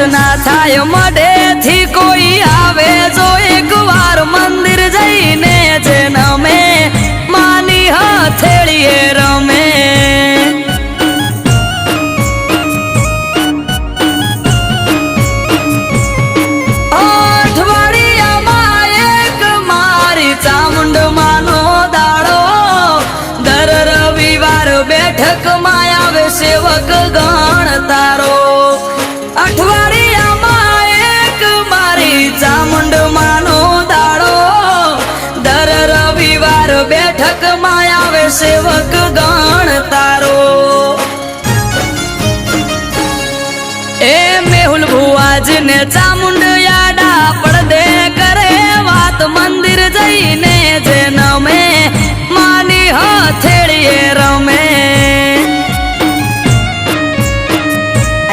દર્શના થાય મઢે થી કોઈ આવે જો એક વાર મંદિર જઈને જે નમે માની હથેળીએ રમે અઠવાડિયામાં એક મારી ચામુંડ માનો દાડો દર રવિવાર બેઠકમાં આવે સેવક ગણ તારો અઠવાડિયામાં એક મારી ચામુંડ માનો દાડો દર રવિવાર બેઠકમાં આવે સેવક ગણ તારો એ મેહુલ ભુવાજને ચામુંડ યાડા પડદે કરે વાત મંદિર જઈને જે નમે માની હથેળીએ રમ